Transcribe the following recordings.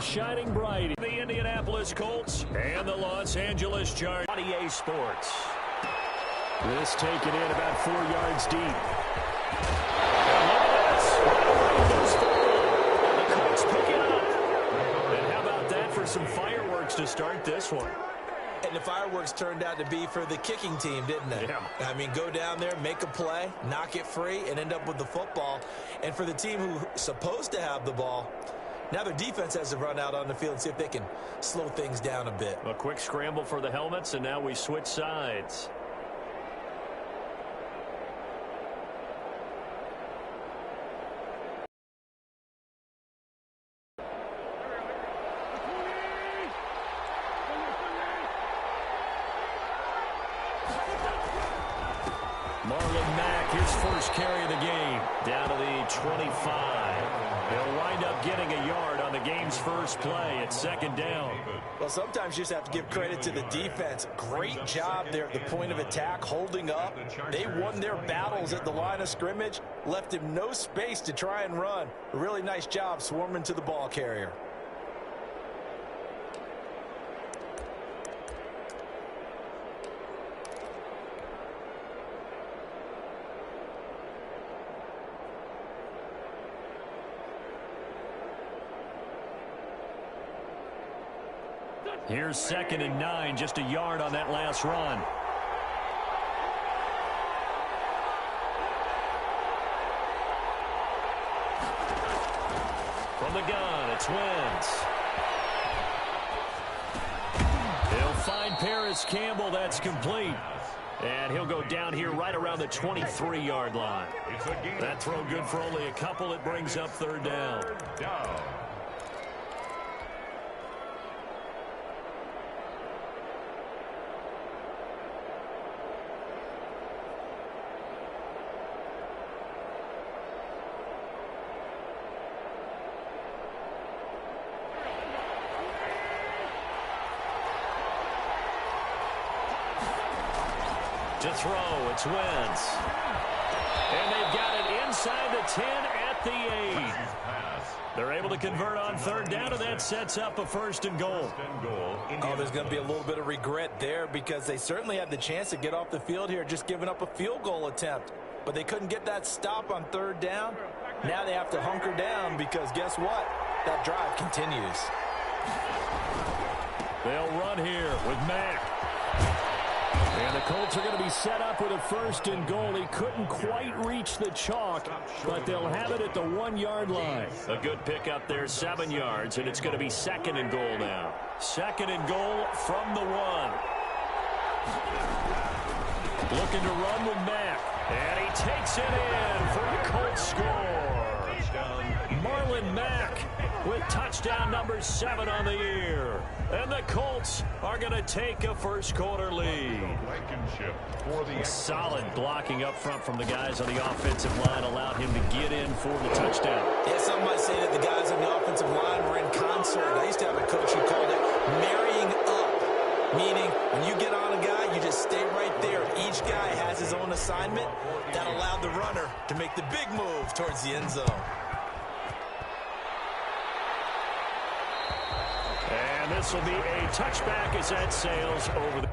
Shining bright. The Indianapolis Colts and the Los Angeles Chargers. EA Sports. This taken in about 4 yards deep. And look at this. The Colts pick it up. And how about that for some fireworks to start this one? And the fireworks turned out to be for the kicking team, didn't they? Yeah. I mean, go down there, make a play, knock it free, and end up with the football. And for the team who's supposed to have the ball, now their defense has to run out on the field and see if they can slow things down a bit. A quick scramble for the helmets, and now we switch sides. Marlon Mack, his first carry of the game, down to the 25. He'll wind up getting a yard on the game's first play at second down. Well, sometimes you just have to give credit to the defense. Great job there at the point of attack, holding up. They won their battles at the line of scrimmage, left him no space to try and run. A really nice job swarming to the ball carrier. Here's 2nd and 9, just a yard on that last run. From the gun, it's Wentz. He'll find Paris Campbell. That's complete. And he'll go down here right around the 23-yard line. That throw good for only a couple. It brings up 3rd down. To throw, it's Wentz. And they've got it inside the 10 at the 8. They're able to convert on 3rd down, and that sets up a 1st and goal. Oh, there's going to be a little bit of regret there because they certainly had the chance to get off the field here, just giving up a field goal attempt. But they couldn't get that stop on 3rd down. Now they have to hunker down because guess what? That drive continues. They'll run here with Mack. And the Colts are going to be set up with a 1st and goal. He couldn't quite reach the chalk, but they'll have it at the 1-yard line. A good pickup there, 7 yards, and it's going to be 2nd and goal now. 2nd and goal from the 1. Looking to run with Mack. And he takes it in for a Colts score. Marlon Mack with touchdown number 7 on the year. And the Colts are going to take a first-quarter lead. Solid blocking up front from the guys on the offensive line allowed him to get in for the touchdown. Yeah, some might say that the guys on the offensive line were in concert. I used to have a coach who called it marrying up, meaning when you get on a guy, you just stay right there. Each guy has his own assignment. That allowed the runner to make the big move towards the end zone. And this will be a touchback as that sails over the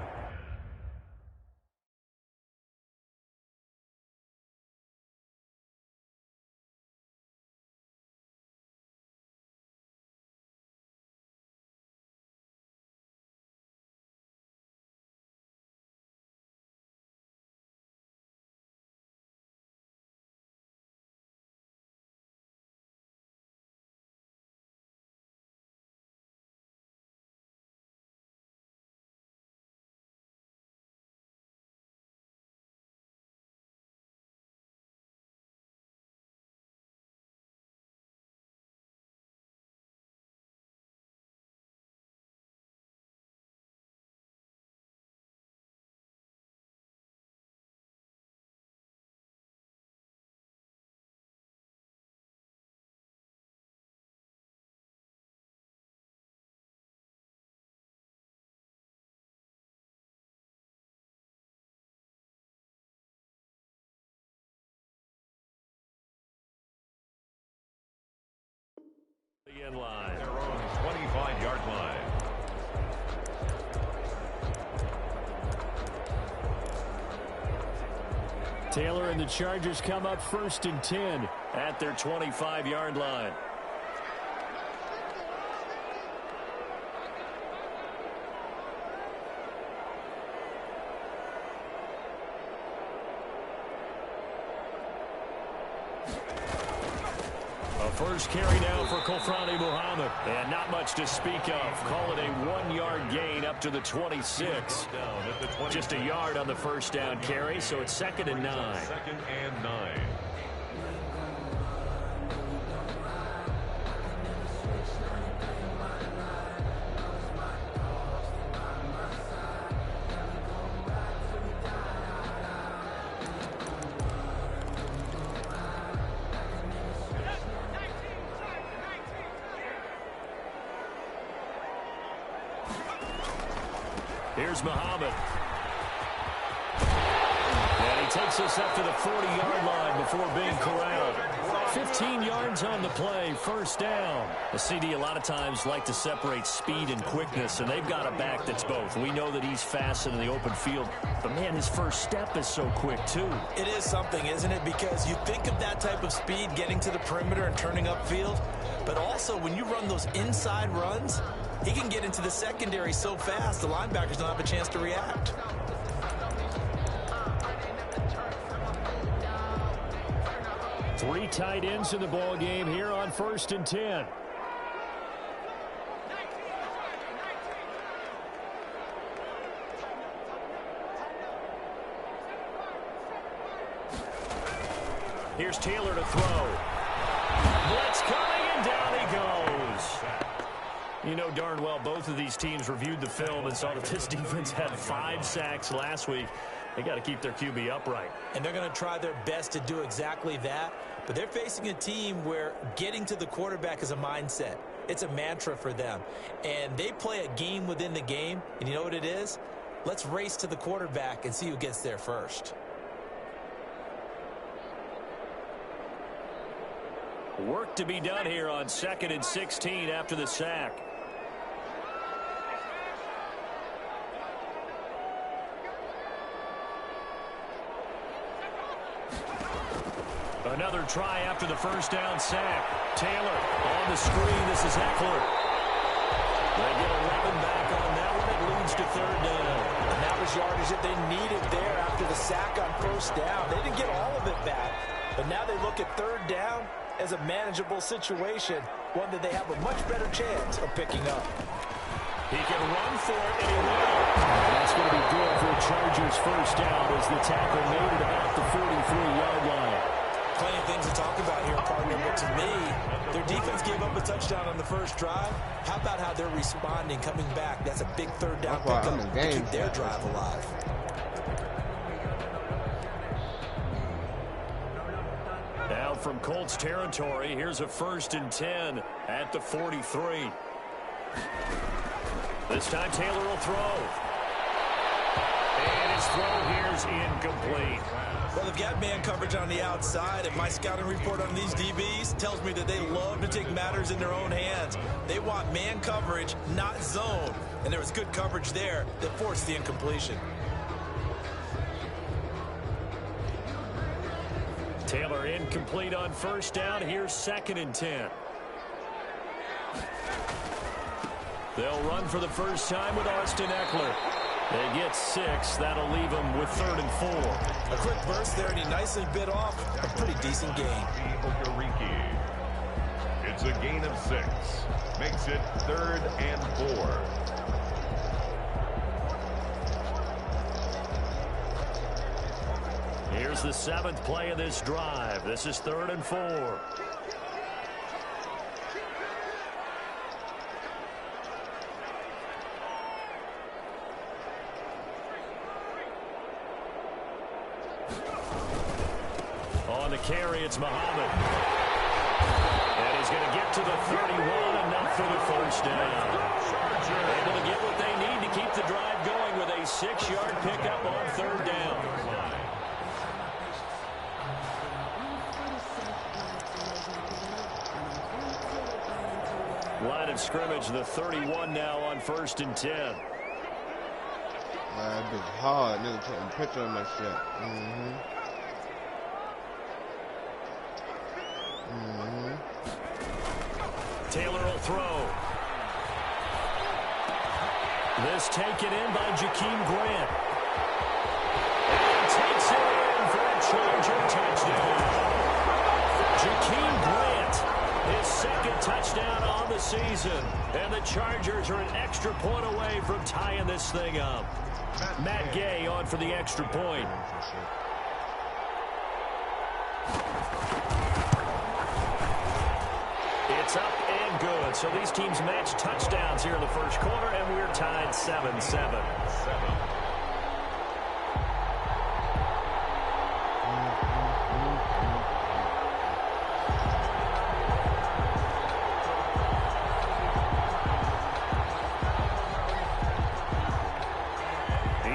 line. Their own 25-yard line. Taylor and the Chargers come up 1st and 10 at their 25-yard line. First carry now for Kofrani Muhammad. And not much to speak of. Call it a 1-yard gain up to the 26. Just a yard on the first down carry, so it's 2nd and 9. 2nd and 9. Here's Muhammad. And he takes us up to the 40-yard line before being corralled. 15 yards on the play, first down. The CD a lot of times like to separate speed and quickness, and they've got a back that's both. We know that he's fast in the open field, but man, his first step is so quick too. It is something, isn't it? Because you think of that type of speed getting to the perimeter and turning upfield, but also when you run those inside runs, he can get into the secondary so fast, the linebackers don't have a chance to react. Three tight ends in the ball game here on 1st and 10. Here's Taylor to throw. Blitz coming, and down he goes. You know darn well both of these teams reviewed the film and saw that this defense had 5 sacks last week. They got to keep their QB upright. And they're going to try their best to do exactly that. But they're facing a team where getting to the quarterback is a mindset. It's a mantra for them. And they play a game within the game. And you know what it is? Let's race to the quarterback and see who gets there first. Work to be done here on 2nd and 16 after the sack. Another try after the first down sack. Taylor on the screen. This is Eckler. They get 11 back on that one. It leads to 3rd down. And that was yardage that they needed there after the sack on 1st down. They didn't get all of it back, but now they look at 3rd down as a manageable situation, one that they have a much better chance of picking up. He can run for it, and he will. That's going to be good for the Chargers' first down as the tackle made it about the 43-yard line. Plenty of things to talk about here, partner, but to me, their defense gave up a touchdown on the first drive. How about how they're responding, coming back? That's a big 3rd down pickup to keep their drive alive. Now from Colts territory, here's a 1st and 10 at the 43. This time Taylor will throw. And his throw here is incomplete. Well, they've got man coverage on the outside, and my scouting report on these DBs tells me that they love to take matters in their own hands. They want man coverage, not zone. And there was good coverage there that forced the incompletion. Taylor incomplete on 1st down. Here's 2nd and 10. They'll run for the first time with Austin Eckler. They get 6. That'll leave them with 3rd and 4. A quick burst there, and he nicely bit off a pretty decent gain. It's a gain of 6. Makes it 3rd and 4. Here's the 7th play of this drive. This is 3rd and 4. On the carry, it's Muhammad. And he's going to get to the 31, enough for the first down. Able to get what they need to keep the drive going with a 6-yard pickup on 3rd down. of scrimmage, the 31 now on 1st and 10. That is hard. Nigga taking a picture of my shit. Taylor will throw. This taken in by Jakeem Grant. And takes it in for a Charger touchdown. Jakeem Grant, his 2nd touchdown on the season. And the Chargers are an extra point away from tying this thing up. Matt Gay on for the extra point. It's up and good. So these teams match touchdowns here in the first quarter, and we're tied 7-7.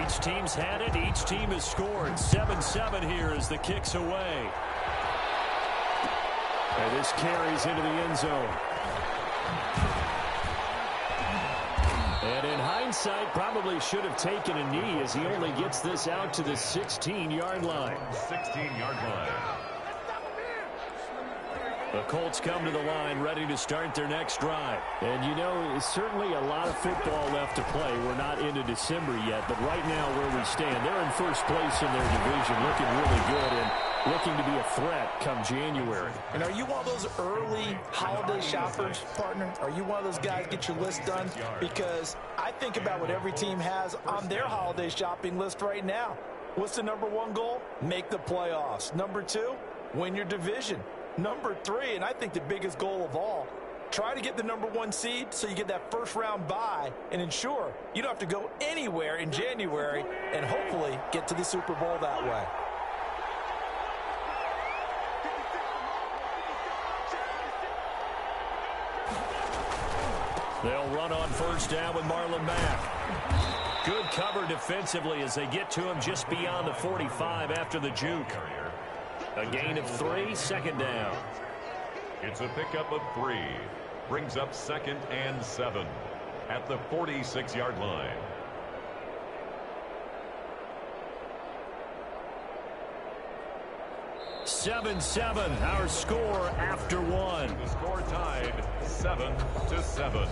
Each team's had it. Each team has scored. 7-7 here as the kick's away. And this carries into the end zone. And in hindsight, probably should have taken a knee as he only gets this out to the 16-yard line. 16-yard line. The Colts come to the line ready to start their next drive. And, you know, certainly a lot of football left to play. We're not into December yet, but right now where we stand, they're in first place in their division, looking really good and looking to be a threat come January. And are you one of those early holiday shoppers, partner? Are you one of those guys get your list done? Because I think about what every team has on their holiday shopping list right now. What's the #1 goal? Make the playoffs. #2, win your division. #3, and I think the biggest goal of all, try to get the #1 seed so you get that first-round bye and ensure you don't have to go anywhere in January and hopefully get to the Super Bowl that way. They'll run on first down with Marlon Mack. Good cover defensively as they get to him just beyond the 45 after the juke. A gain of 3, 2nd down. It's a pickup of 3. Brings up 2nd and 7 at the 46-yard line. Seven, our score after 1. The score tied 7-7.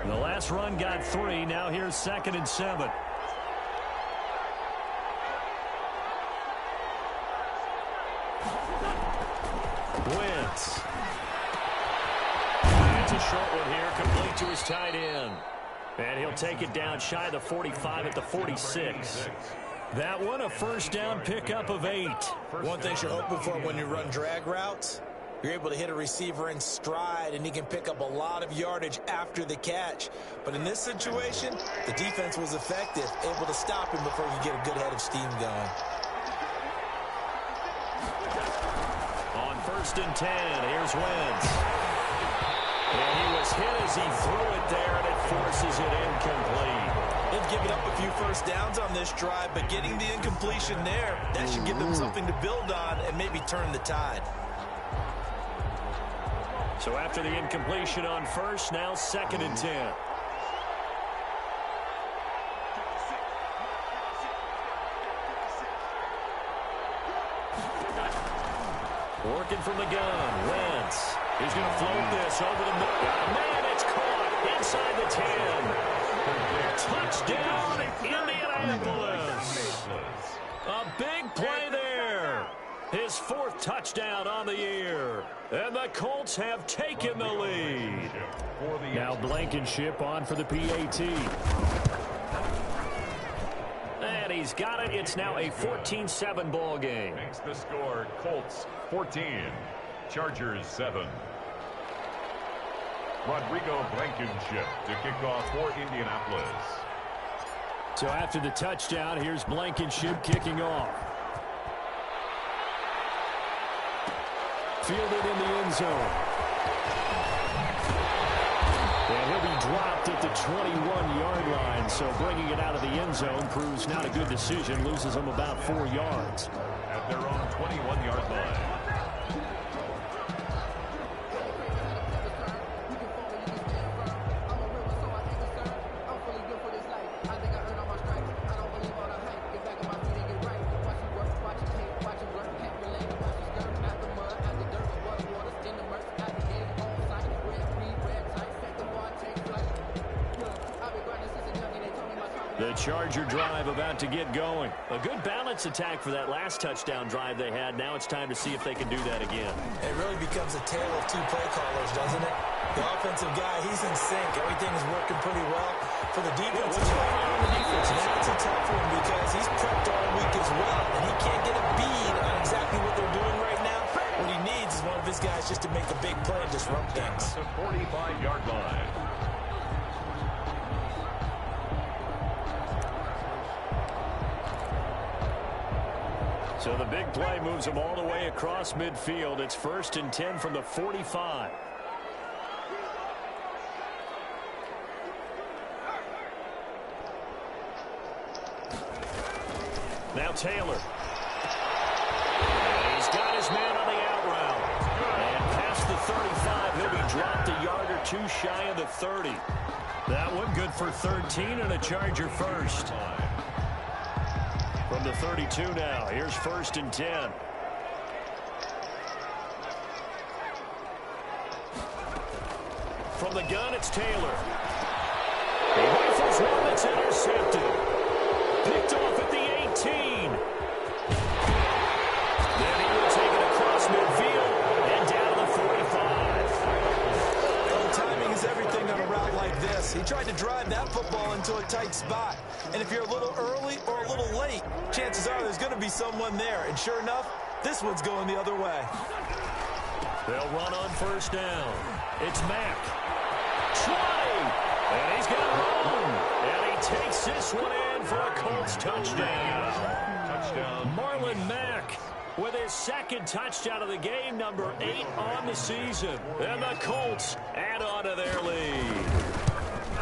The last run got 3. Now here's 2nd and 7. Wentz. It's a short one here, complete to his tight end. And he'll take it down shy of the 45 at the 46. That one, a first down pickup of 8. One thing you're hoping for when you run drag routes, you're able to hit a receiver in stride, and he can pick up a lot of yardage after the catch. But in this situation, the defense was effective, able to stop him before you get a good head of steam going. On 1st and 10, here's Wentz. And he was hit as he threw it there, and it forces it incomplete. They've given up a few first downs on this drive, but getting the incompletion there, that should give them something to build on and maybe turn the tide. So after the incompletion on first, now 2nd and 10. Working from the gun, Wentz. He's going to float this over the middle. Man, it's caught inside the 10. Touchdown, Indianapolis. A big play there. His 4th touchdown on the year. And the Colts have taken the lead. Now Blankenship on for the PAT. And he's got it. It's now a 14-7 ball game. Makes the score Colts 14, Chargers 7. Rodrigo Blankenship to kick off for Indianapolis. So after the touchdown, here's Blankenship kicking off. fielded in the end zone. And he'll be dropped at the 21-yard line, so bringing it out of the end zone proves not a good decision, loses them about 4 yards. At their own 21-yard line. The Charger drive about to get going. A good balance attack for that last touchdown drive they had. Now it's time to see if they can do that again. It really becomes a tale of two play callers, doesn't it? The offensive guy, he's in sync. Everything is working pretty well. For the defensive guy, that's a tough one because he's prepped all week as well, and he can't get a bead on exactly what they're doing right now. What he needs is one of his guys just to make a big play and disrupt things. The 45-yard line. So the big play moves them all the way across midfield. It's 1st and 10 from the 45. Now Taylor. And he's got his man on the out route. And past the 35, he'll be dropped a yard or two shy of the 30. That one good for 13 and a Charger first. From the 32 now, here's 1st and 10. From the gun, it's Taylor. He rifles one that's intercepted. Picked off at the 18. Then he will take it across midfield and down to the 45. Well, timing is everything on a route like this. He tried to drive that football into a tight spot. And if you're a little early or a little late, chances are there's going to be someone there. And sure enough, this one's going the other way. They'll run on 1st down. It's Mack. 20. And he's got room. And he takes this one in for a Colts touchdown. Touchdown. Marlon Mack with his 2nd touchdown of the game, number 8 on the season. And the Colts add on to their lead.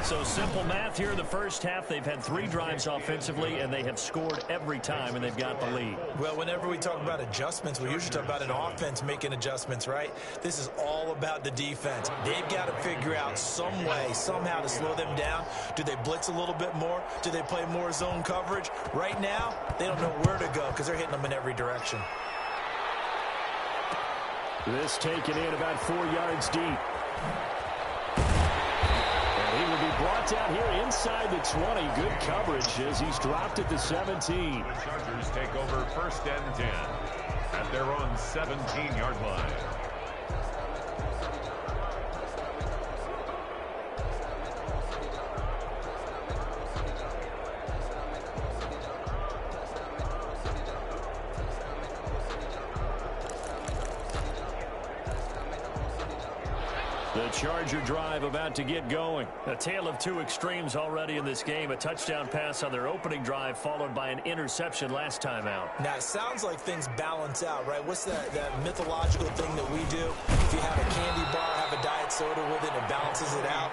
So simple math here in the first half. They've had 3 drives offensively, and they have scored every time, and they've got the lead. Well, whenever we talk about adjustments, we usually talk about an offense making adjustments, right? This is all about the defense. They've got to figure out some way, somehow to slow them down. Do they blitz a little bit more? Do they play more zone coverage? Right now, they don't know where to go because they're hitting them in every direction. This taken in about 4 yards deep. He will be brought down here inside the 20. Good coverage as he's dropped at the 17. The Chargers take over 1st and 10 at their own 17-yard line. The Charger drive about to get going. A tale of 2 extremes already in this game. A touchdown pass on their opening drive followed by an interception last time out. Now, it sounds like things balance out, right? What's that mythological thing that we do? If you have a candy bar, have a diet soda with it, it balances it out.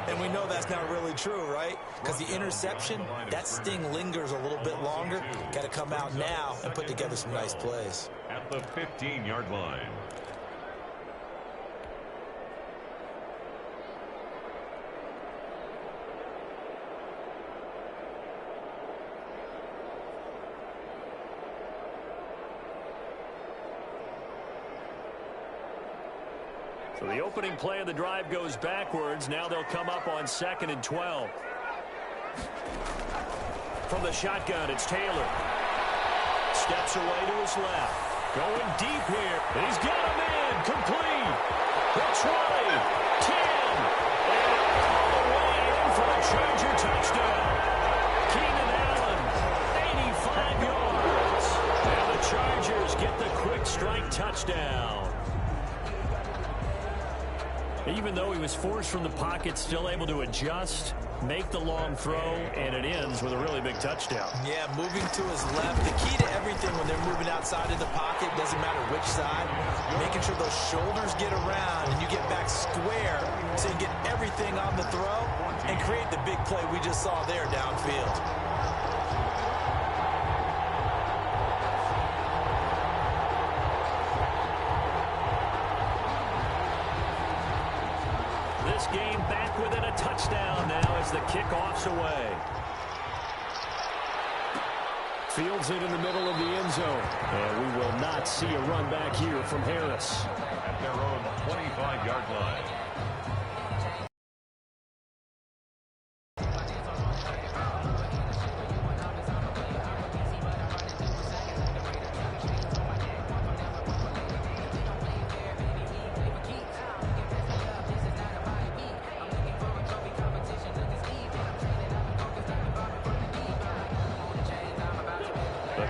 And we know that's not really true, right? Because the interception, that sting lingers a little bit longer. Got to come out now and put together some nice plays. At the 15-yard line. So the opening play of the drive goes backwards. Now they'll come up on 2nd and 12. From the shotgun, it's Taylor. Steps away to his left. Going deep here. And he's got him in. Complete. The 20. 10. And all the way in for the Charger touchdown. Keenan Allen, 85 yards. And the Chargers get the quick strike touchdown. You even though he was forced from the pocket, still able to adjust, make the long throw, and it ends with a really big touchdown. Yeah, moving to his left. The key to everything when they're moving outside of the pocket, doesn't matter which side, making sure those shoulders get around and you get back square so you get everything on the throw and create the big play we just saw there downfield. This game back within a touchdown now as the kickoff's away. Fields it in the middle of the end zone. And we will not see a run back here from Harris. At their own 25-yard line.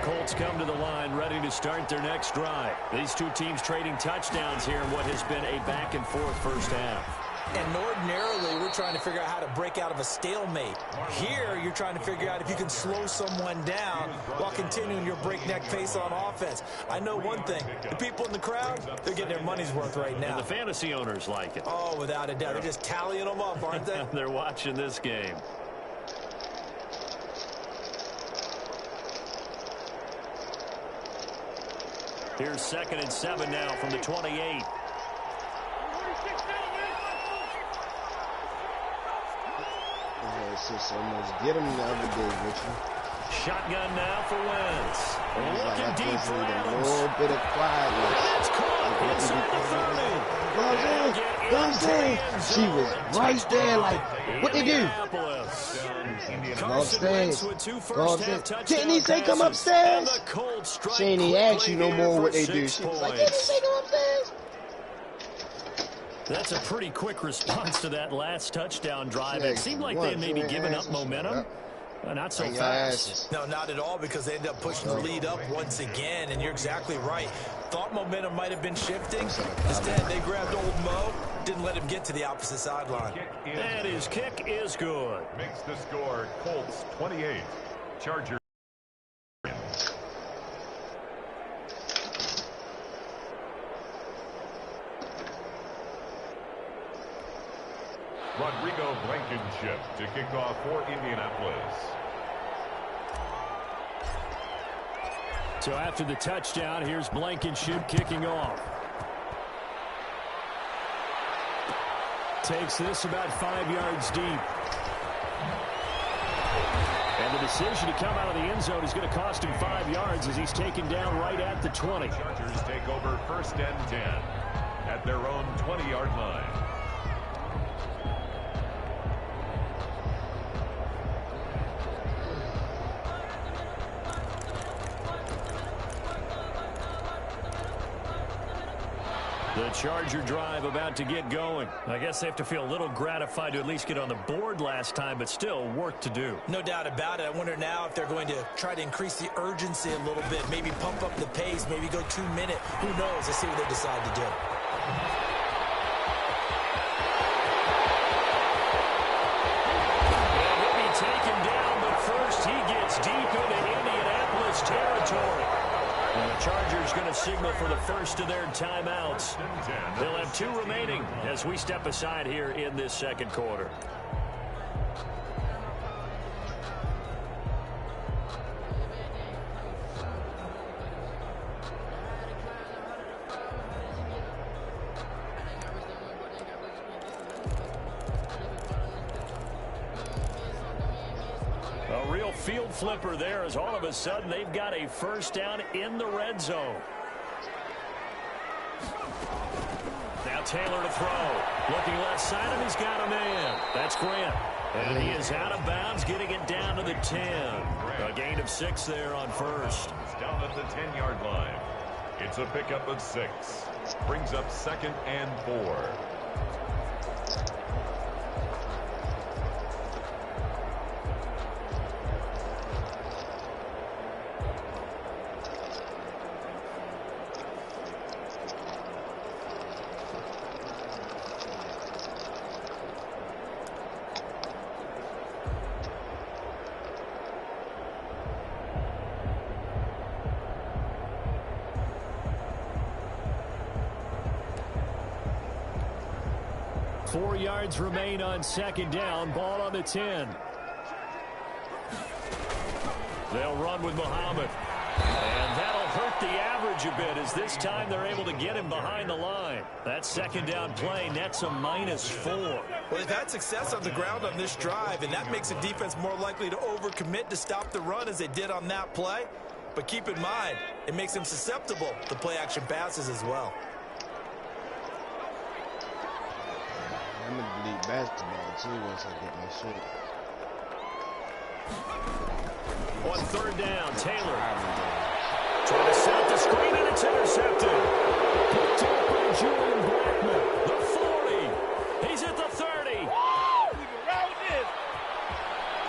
Colts come to the line ready to start their next drive. These two teams trading touchdowns here in what has been a back-and-forth first half. And ordinarily, we're trying to figure out how to break out of a stalemate. Here, you're trying to figure out if you can slow someone down while continuing your breakneck pace on offense. I know one thing. The people in the crowd, they're getting their money's worth right now. And the fantasy owners like it. Oh, without a doubt. They're just tallying them up, aren't they? They're watching this game. Here's 2nd and 7 now from the 28. Almost get him the other day, Richie. Shotgun now for Wentz. Looking deep for a little bit of quietness. It's caught inside the 30. She was right there, like, what they do? Go upstairs. Go upstairs. Didn't he say come upstairs? She ain't even ask you no more what they do. She was like, didn't he say go upstairs? That's a pretty quick response to that last touchdown drive. It seemed like they had maybe given up momentum. Not so fast. No, not at all, because they ended up pushing the lead up once again, and you're exactly right. Thought momentum might have been shifting. Instead, they grabbed old Mo, didn't let him get to the opposite sideline. And his kick is good. Makes the score Colts 28, Chargers. Rodrigo Blankenship to kick off for Indianapolis. So after the touchdown, here's Blankenship kicking off. Takes this about 5 yards deep. And the decision to come out of the end zone is going to cost him 5 yards as he's taken down right at the 20. Chargers take over 1st and 10 at their own 20-yard line. The Charger drive about to get going. I guess they have to feel a little gratified to at least get on the board last time, but still work to do. No doubt about it. I wonder now if they're going to try to increase the urgency a little bit, maybe pump up the pace, maybe go 2 minute. Who knows? Let's see what they decide to do. He'll be taken down, but first he gets deep into Indianapolis territory. And the Chargers going to signal for the first of their timeouts. They'll have 2 remaining as we step aside here in this second quarter. A real field flipper there as all of a sudden they've got a first down in the red zone. Now Taylor to throw. Looking left side of him, he's got a man. That's Grant. And he is out of bounds, getting it down to the 10. A gain of 6 there on first. Down at the 10-yard line. It's a pickup of 6. Brings up 2nd and 4. 4 yards remain on second down. Ball on the 10. They'll run with Muhammad. And that'll hurt the average a bit as this time they're able to get him behind the line. That second down play nets a -4. Well, they've had success on the ground on this drive, and that makes a defense more likely to overcommit to stop the run as they did on that play. But keep in mind, it makes them susceptible to play-action passes as well. I'm going to delete basketball, too, once I get my shit. On third down, Taylor. Trying to set up the screen, and it's intercepted. Picked up by Julian Blackman. The 40. He's at the 30.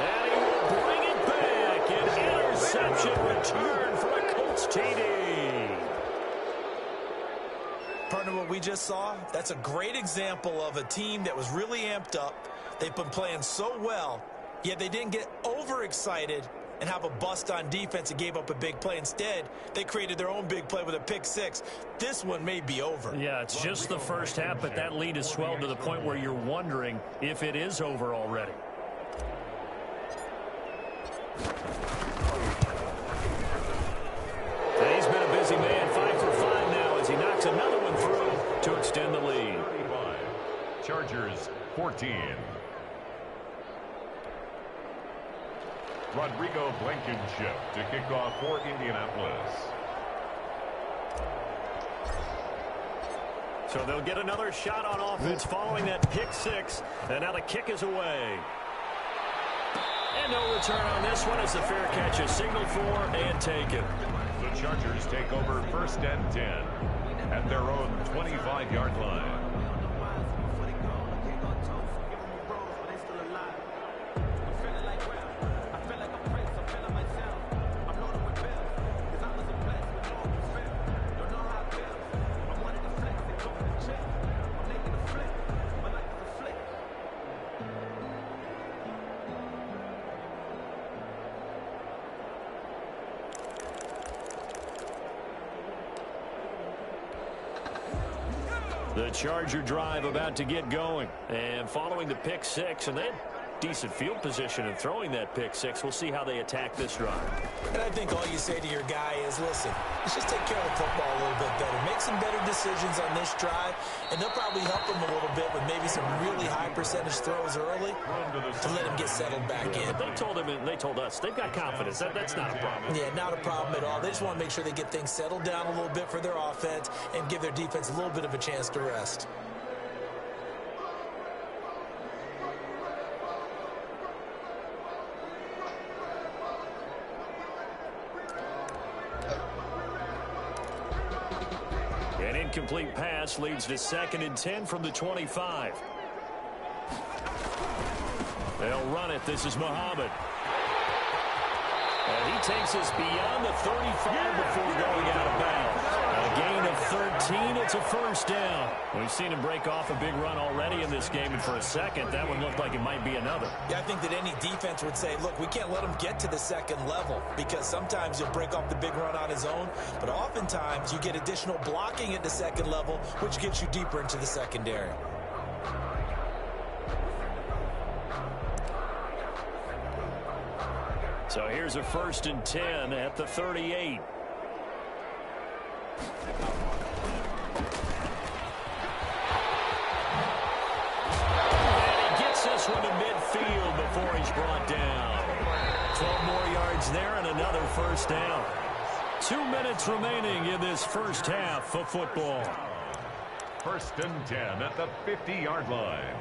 And he will bring it back. An interception return for a Colts TD. Partner, what we just saw, that's a great example of a team that was really amped up. They've been playing so well, yet they didn't get overexcited and have a bust on defense and gave up a big play. Instead, they created their own big play with a pick-6. This one may be over. Yeah, it's just the first half, but that lead has swelled to the point where you're wondering if it is over already. He's been a busy man, 5 for 5 now as he knocks another one through to extend the lead. Chargers 14. Rodrigo Blankenship to kick off for Indianapolis. So they'll get another shot on offense following that pick-6, and now the kick is away. And no return on this one as the fair catch is signaled for and taken. The Chargers take over 1st and 10 at their own 25-yard line. The Charger drive about to get going. And following the pick-6, and then decent field position in throwing that pick-6. We'll see how they attack this drive. And I think all you say to your guy is, listen, let's just take care of the football a little bit better. Make some better decisions on this drive, and they'll probably help him a little bit with maybe some really high percentage throws early to let him get settled back in. But they told him, and they told us, they've got confidence. That's not a problem. Yeah, not a problem at all. They just want to make sure they get things settled down a little bit for their offense and give their defense a little bit of a chance to rest. An incomplete pass leads to 2nd and 10 from the 25. They'll run it. This is Muhammad. And he takes us beyond the 35 before going out of bounds. A gain of 13. It's a 1st down. We've seen him break off a big run already in this game, and for a second, that one looked like it might be another. Yeah, I think that any defense would say, look, we can't let him get to the 2nd level because sometimes he'll break off the big run on his own, but oftentimes you get additional blocking at the 2nd level, which gets you deeper into the secondary. So here's a 1st and 10 at the 38. And he gets this one to midfield before he's brought down. 12 more yards there and another 1st down. 2 minutes remaining in this first half of football. 1st and 10 at the 50-yard line.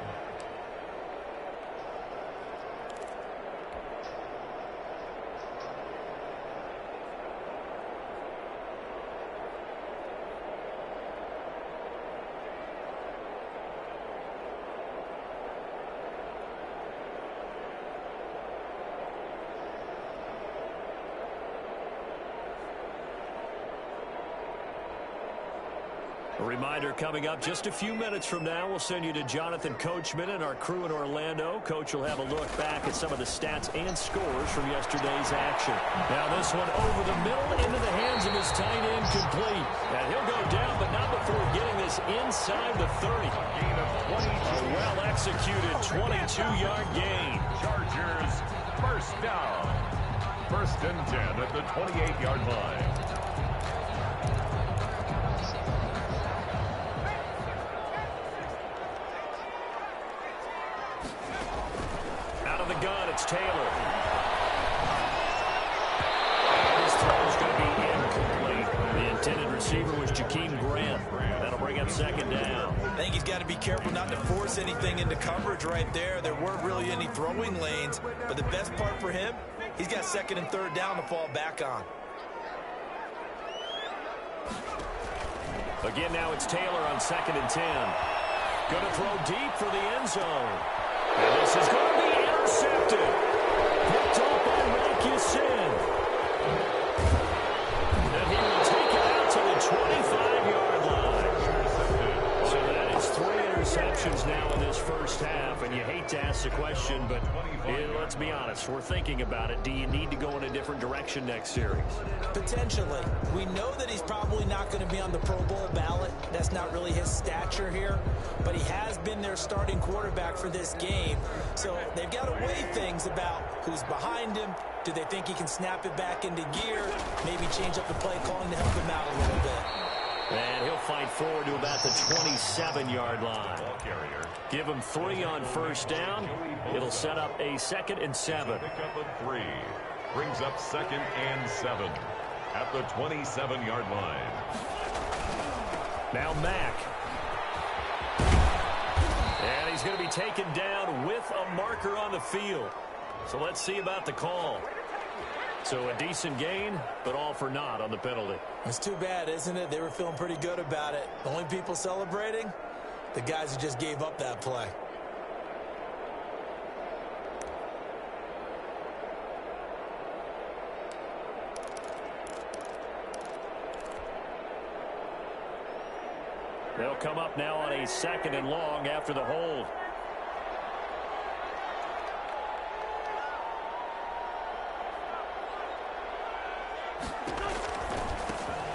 A reminder coming up just a few minutes from now, we'll send you to Jonathan Coachman and our crew in Orlando. Coach will have a look back at some of the stats and scores from yesterday's action. Now this one over the middle into the hands of his tight end, complete. And he'll go down, but not before getting this inside the 30. A well-executed 22-yard gain. Chargers first down. 1st and 10 at the 28-yard line. The gun, it's Taylor. This throw is going to be incomplete. The intended receiver was Jakeem Grant. That'll bring up 2nd down. I think he's got to be careful not to force anything into coverage right there. There weren't really any throwing lanes, but the best part for him, he's got 2nd and 3rd down to fall back on. Again, now it's Taylor on 2nd and 10. Going to throw deep for the end zone. And this is going to be intercepted. Picked up by WK11. And he will take it out to the 25-yard line. So that is 3 interceptions now in this first half. And you hate to ask the question, but let's be honest. We're thinking about it. Do you need to go in a different direction next series? Potentially. We know that he's probably not going to be on the Pro Bowl ballot. That's not really his stature here. But he has been their starting quarterback for this game. So they've got to weigh things about who's behind him. Do they think he can snap it back into gear? Maybe change up the play calling to help him out a little bit. And he'll fight forward to about the 27-yard line. Give him 3 on 1st down. It'll set up a 2nd and 7. Pick up a 3. Brings up 2nd and 7 at the 27-yard line. Now Mack. And he's going to be taken down with a marker on the field. So let's see about the call. So a decent gain, but all for naught on the penalty. It's too bad, isn't it? They were feeling pretty good about it. The only people celebrating, the guys who just gave up that play. They'll come up now on a 2nd and long after the hold.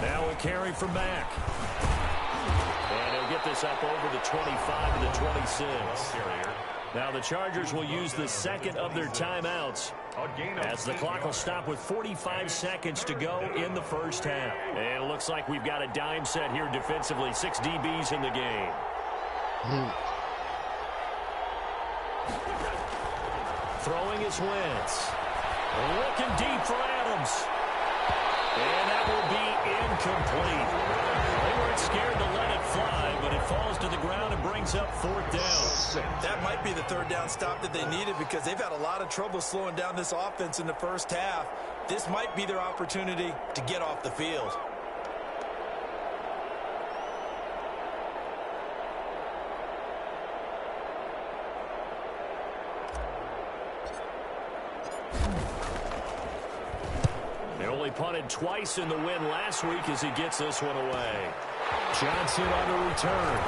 Now a carry for Mack. And he'll get this up over the 25 to the 26. Now the Chargers will use the 2nd of their timeouts as the clock will stop with 45 seconds to go in the first half. And it looks like we've got a dime set here defensively. 6 DBs in the game. Throwing is Wentz. Looking deep for Adams. And that will be incomplete. They weren't scared to let it fly, but it falls to the ground and brings up 4th down. That might be the 3rd down stop that they needed because they've had a lot of trouble slowing down this offense in the first half. This might be their opportunity to get off the field. Punted twice in the win last week as he gets this one away. Johnson on the return.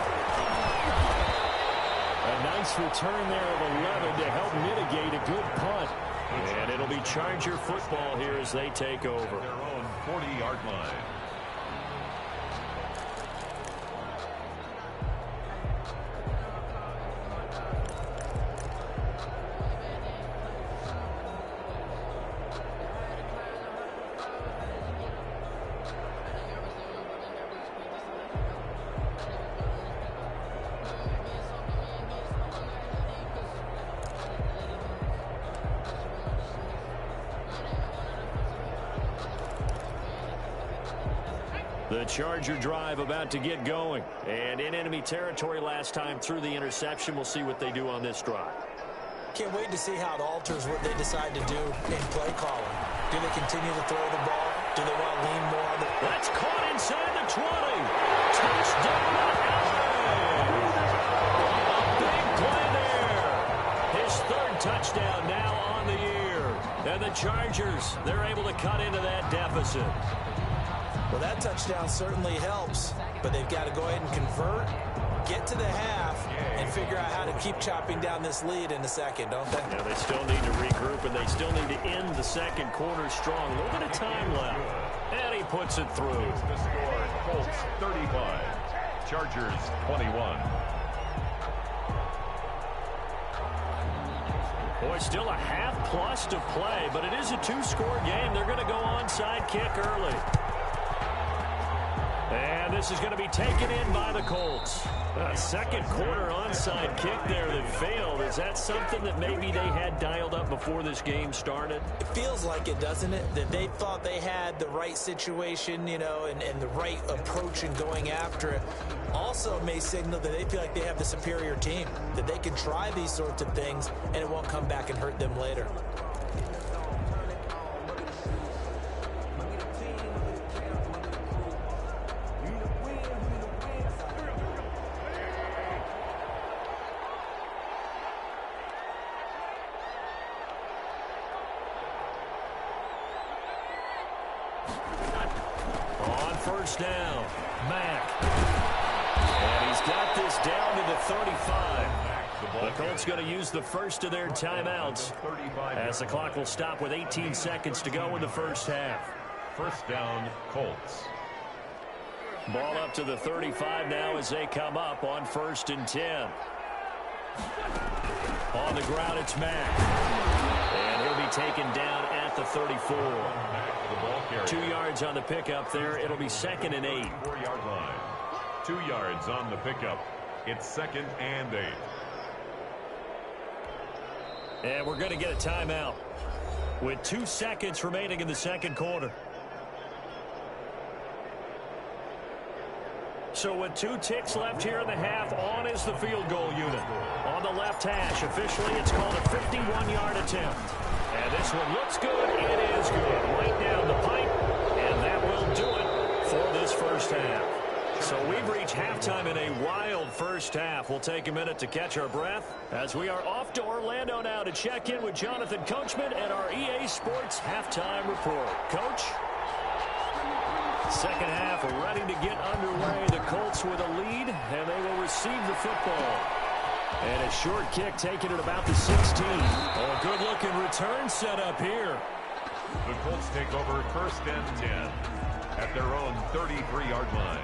A nice return there of 11 to help mitigate a good punt. And it'll be Charger football here as they take over. Their own 40-yard line. The Charger drive about to get going. And in enemy territory last time through the interception. We'll see what they do on this drive. Can't wait to see how it alters what they decide to do in play calling. Do they continue to throw the ball? Do they want to lean more on the... That's caught inside the 20. Touchdown, LA! A big play there. His 3rd touchdown now on the year. And the Chargers, they're able to cut into that deficit. Well, that touchdown certainly helps, but they've got to go ahead and convert, get to the half, and figure out how to keep chopping down this lead in the second, don't they? Yeah, they still need to regroup, and they still need to end the second quarter strong. A little bit of time left. And he puts it through. The score, Colts 35, Chargers 21. Boy, still a half plus to play, but it is a two-score game. They're going to go onside kick early. And this is going to be taken in by the Colts. A second quarter onside kick there that failed. Is that something that maybe they had dialed up before this game started? It feels like it, doesn't it? That they thought they had the right situation, you know, and the right approach in going after it. Also may signal that they feel like they have the superior team, that they can try these sorts of things and it won't come back and hurt them later. First down, Mack. And he's got this down to the 35. The Colts going to use the first of their timeouts as the clock will stop with 18 seconds to go in the first half. First down, Colts. Ball up to the 35 now as they come up on 1st and 10. On the ground, it's Mack. And he'll be taken down at the 34. 2 yards on the pickup there. It'll be 2nd and 8. 4-yard line. 2 yards on the pickup. It's 2nd and 8. And we're going to get a timeout with 2 seconds remaining in the second quarter. So with 2 ticks left here in the half, on is the field goal unit. On the left hash, officially it's called a 51-yard attempt. And this one looks good. It is good. Right down the pipe. And that will do it for this first half. So we've reached halftime in a wild first half. We'll take a minute to catch our breath as we are off to Orlando now to check in with Jonathan Coachman and our EA Sports halftime report. Coach? Second half ready to get underway. The Colts with a lead, and they will receive the football. And a short kick taken at about the 16. Oh, a good-looking return set up here. The Colts take over 1st and 10 at their own 33-yard line.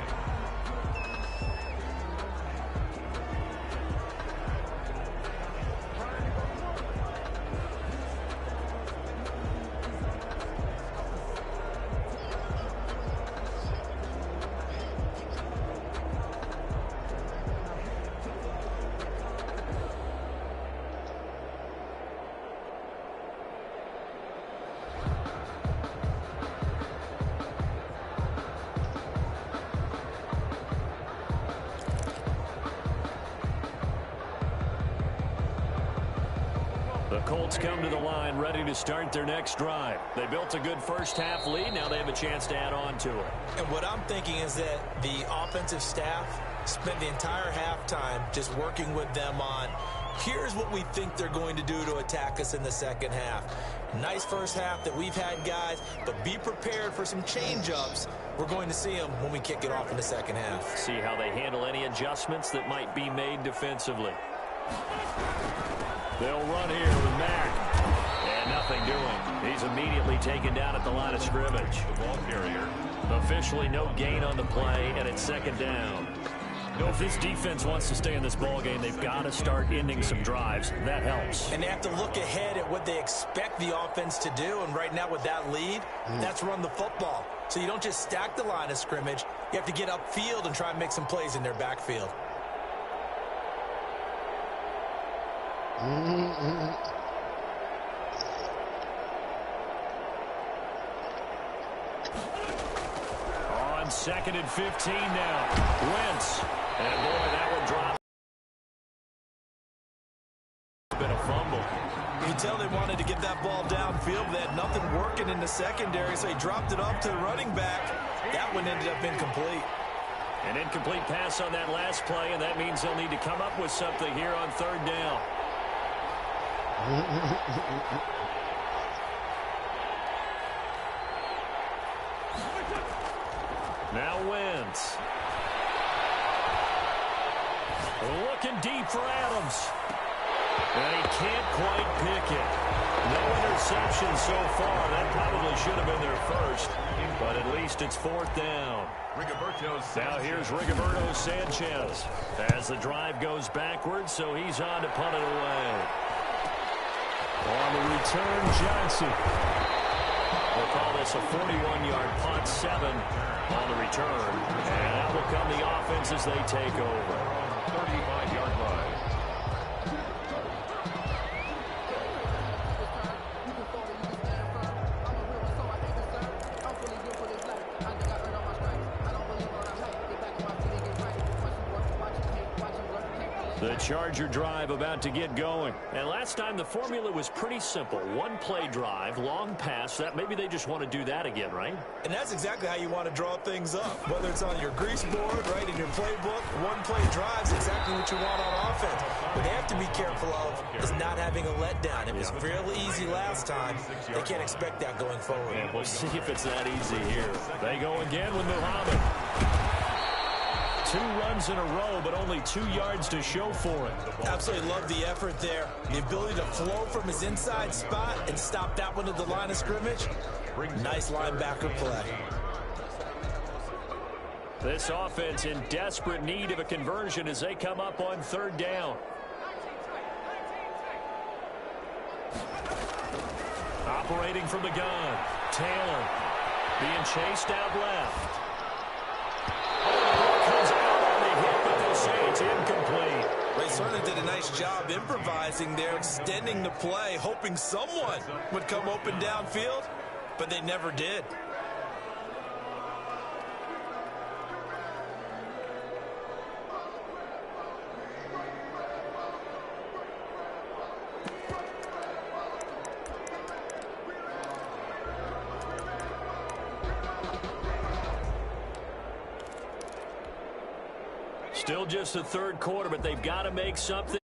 Colts come to the line ready to start their next drive. They built a good first half lead. Now they have a chance to add on to it. And what I'm thinking is that the offensive staff spent the entire halftime just working with them on, here's what we think they're going to do to attack us in the second half. Nice first half that we've had, guys, but be prepared for some change-ups. We're going to see them when we kick it off in the second half. See how they handle any adjustments that might be made defensively. They'll run here with Mack. And nothing doing. He's immediately taken down at the line of scrimmage. The ball carrier. Officially no gain on the play, and it's 2nd down. If this defense wants to stay in this ball game, they've got to start ending some drives. That helps. And they have to look ahead at what they expect the offense to do. And right now with that lead, that's run the football. So you don't just stack the line of scrimmage. You have to get upfield and try and make some plays in their backfield. On 2nd and 15 now. Wentz. And boy, that one dropped. Been a fumble. You can tell they wanted to get that ball downfield, but they had nothing working in the secondary, so he dropped it off to the running back. That one ended up incomplete. An incomplete pass on that last play, and that means they'll need to come up with something here on 3rd down. Now Wentz. Looking deep for Adams. And he can't quite pick it. No interception so far. That probably should have been their first. But at least it's 4th down. Now here's Rigoberto Sanchez as the drive goes backwards, so he's on to punt it away. On the return, Johnson. We'll call this a 41-yard punt, 7 on the return. And that will come the offense as they take over. 35-yard line. The Charger drive about to get going. And last time the formula was pretty simple. One play drive, long pass. That maybe they just want to do that again, right? And that's exactly how you want to draw things up. Whether it's on your grease board, right, in your playbook, one play drive is exactly what you want on offense. What they have to be careful of is not having a letdown. It was fairly easy last time. They can't expect that going forward. And we'll see if it's that easy here. They go again with Muhammad. 2 runs in a row, but only 2 yards to show for it. Absolutely love the effort there. The ability to flow from his inside spot and stop that one at the line of scrimmage. Nice linebacker play. This offense in desperate need of a conversion as they come up on 3rd down. Operating from the gun. Taylor being chased out left. It's incomplete. They certainly did a nice job improvising there, extending the play, hoping someone would come open downfield, but they never did. Still just the 3rd quarter, but they've got to make something.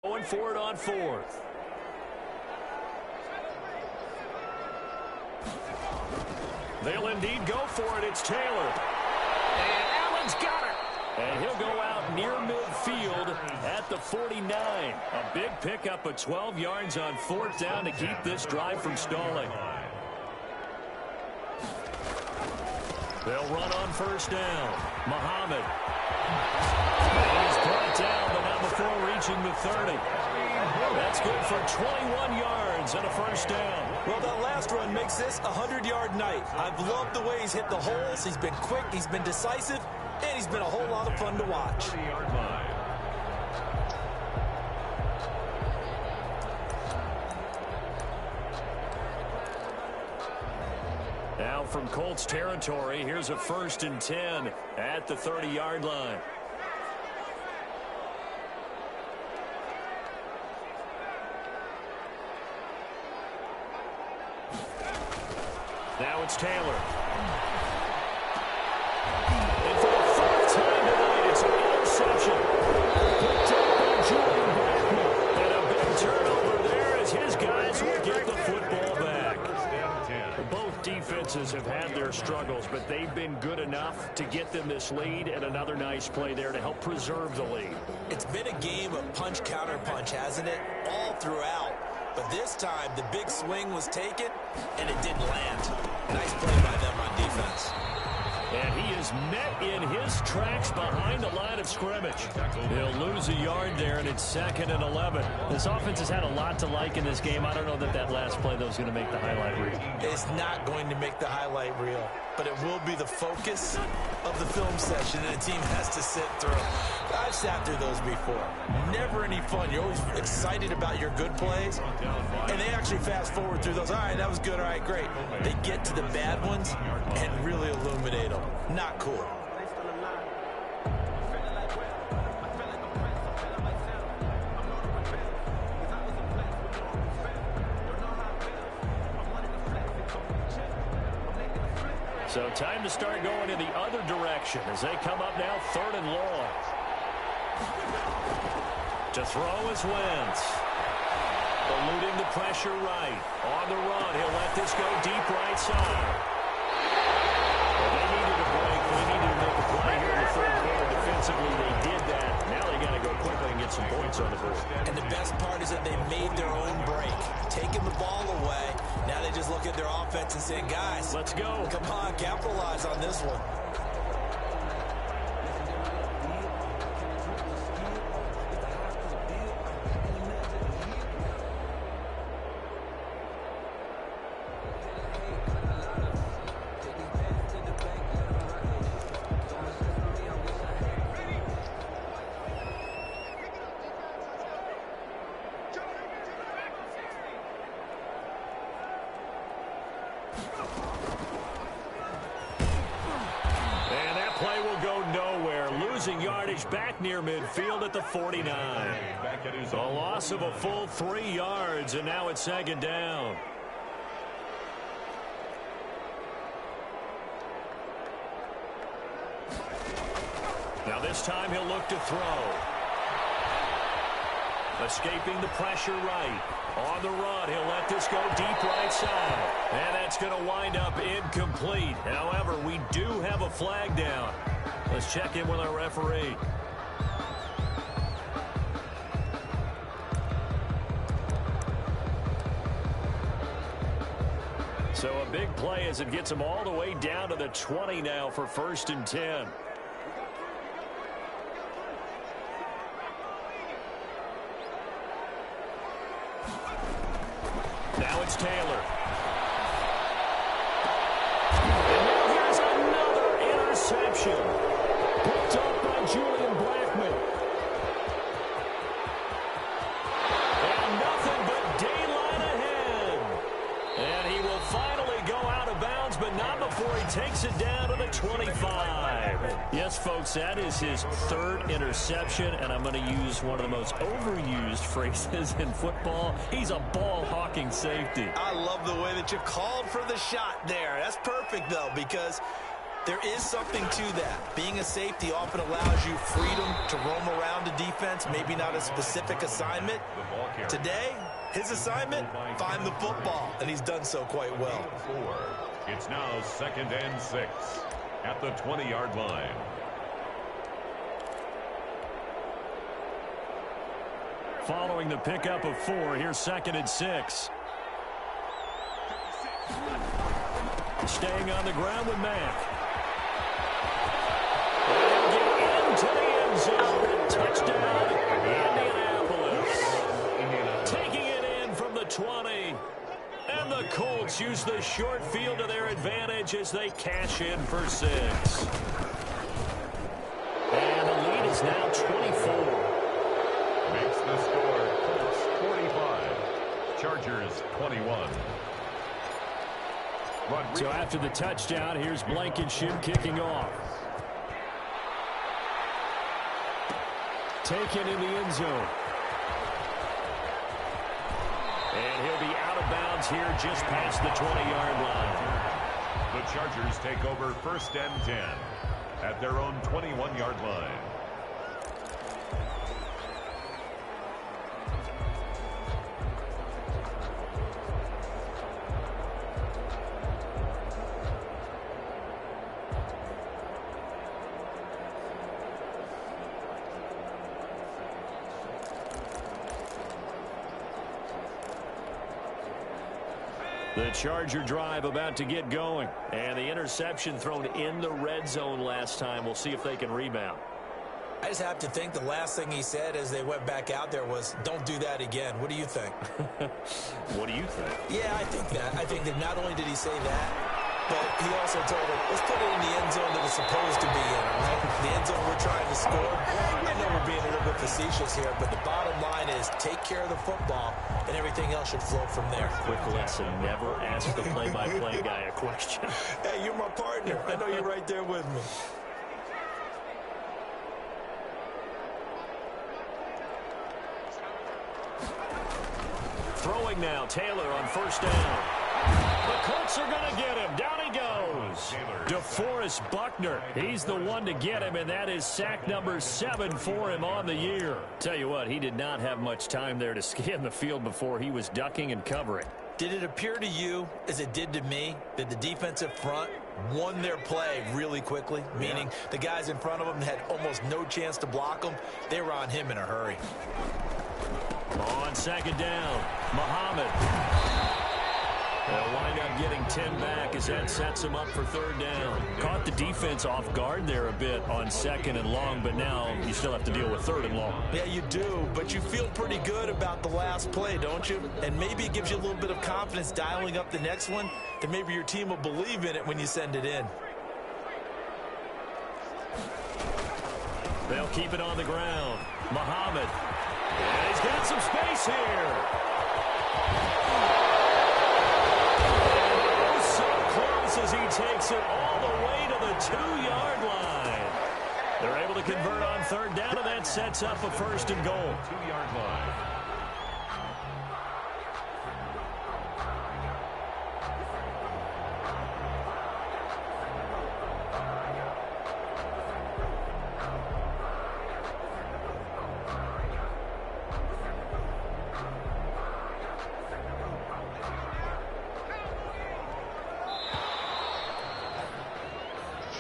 Going for it on 4th. They'll indeed go for it. It's Taylor. And Allen's got it. And he'll go out near midfield at the 49. A big pickup of 12 yards on 4th down to keep this drive from stalling. They'll run on 1st down. Muhammad. He's brought down, but not before reaching the 30. That's good for 21 yards and a 1st down. Well, that last run makes this a 100-yard night. I've loved the way he's hit the holes. He's been quick, he's been decisive, and he's been a whole lot of fun to watch. 30-yard line. Now from Colts territory, here's a 1st and 10 at the 30-yard line. Now it's Taylor. And for the 4th time tonight, it's an interception. Picked up by Jordan Blackman. And a big turnover there as his guys will get the football back. Both defenses have had their struggles, but they've been good enough to get them this lead, and another nice play there to help preserve the lead. It's been a game of punch, counter punch, hasn't it? All throughout. But this time, the big swing was taken, and it didn't land. Nice play by them on defense. And he is met in his tracks behind the line of scrimmage. He'll lose a yard there, and it's 2nd and 11. This offense has had a lot to like in this game. I don't know that last play, though, is going to make the highlight reel. It's not going to make the highlight reel, but it will be the focus of the film session, and the team has to sit through. I've sat through those before. Never any fun. You're always excited about your good plays, and they actually fast forward through those. All right, that was good. All right, great. They get to the bad ones and really illuminate them. Not cool. So time to start going in the other direction as they come up now 3rd and long. To throw is Wentz. Eluding the pressure right. On the run, he'll let this go deep right side. some points on the board. And the best part is that they made their own break, taking the ball away. Now they just look at their offense and say, guys, let's go. Come on, capitalize on this one. Yardage back near midfield at the 49. A loss of a full 3 yards, and now it's second down. Now this time he'll look to throw. Escaping the pressure right. On the run, he'll let this go deep right side. And that's going to wind up incomplete. However, we do have a flag down. Let's check in with our referee. So a big play as it gets them all the way down to the 20 now for 1st and 10. Now it's Taylor. And now here's another interception. Picked up by Julian Blackman. And nothing but daylight ahead. And he will finally go out of bounds, but not before he takes it down to the 25. Yes, folks, that is his 3rd interception, and I'm going to use one of the most overused phrases in football. He's a ball-hawking safety. I love the way that you called for the shot there. That's perfect, though, because there is something to that. Being a safety often allows you freedom to roam around the defense, maybe not a specific assignment. Today, his assignment, find the football, and he's done so quite well. It's now 2nd and 6 at the 20-yard line. Following the pickup of 4, here's 2nd and 6. Staying on the ground with Mack. And get into the end zone. Touchdown, Indianapolis. Taking it in from the 20. And the Colts use the short field to their advantage as they cash in for 6. And the lead is now 24. Makes the score Colts 45, Chargers 21. So after the touchdown, here's Blankenship kicking off. Taken in the end zone. And he'll be out of bounds here just past the 20-yard line. The Chargers take over 1st and 10 at their own 21-yard line. The Charger drive about to get going. And the interception thrown in the red zone last time. We'll see if they can rebound. I just have to think the last thing he said as they went back out there was, don't do that again. What do you think? What do you think? Yeah, I think that. I think that not only did he say that, but he also told him, let's put it in the end zone that it's supposed to be in, right? The end zone we're trying to score. I know we're being a little bit facetious here, but the bottom line is take care of the football, and everything else should flow from there. Quick lesson, never ask the play-by-play guy a question. Hey, you're my partner. I know you're right there with me. Throwing now, Taylor on 1st down. The Colts are going to get him. Down he goes. DeForest Buckner. He's the one to get him, and that is sack number 7 for him on the year. Tell you what, he did not have much time there to scan the field before he was ducking and covering. Did it appear to you, as it did to me, that the defensive front won their play really quickly, meaning the guys in front of them had almost no chance to block him. They were on him in a hurry. On second down, Muhammad. They'll wind up getting 10 back as that sets him up for third down. Caught the defense off guard there a bit on second and long, but now you still have to deal with third and long. Yeah, you do, but you feel pretty good about the last play, don't you? And maybe it gives you a little bit of confidence dialing up the next one, that maybe your team will believe in it when you send it in. They'll keep it on the ground. Muhammad. And he's got some space here. As he takes it all the way to the 2-yard line. They're able to convert on third down, and that sets up a first and goal. 2-yard line.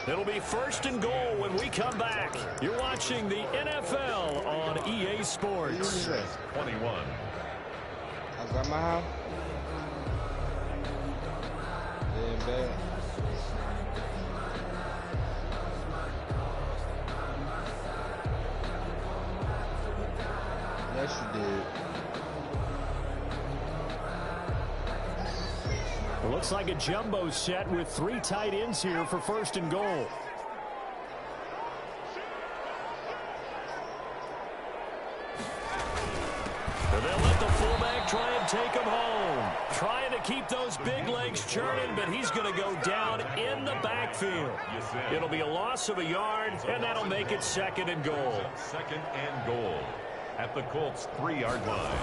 It'll be first and goal when we come back. You're watching the NFL on EA Sports. 21. I got my house. Yeah, bad. Yes, you did. It looks like a jumbo set with 3 tight ends here for first and goal. And they'll let the fullback try and take him home. Trying to keep those big legs churning, but he's going to go down in the backfield. It'll be a loss of a yard, and that'll make it second and goal. Second and goal at the Colts' 3-yard line.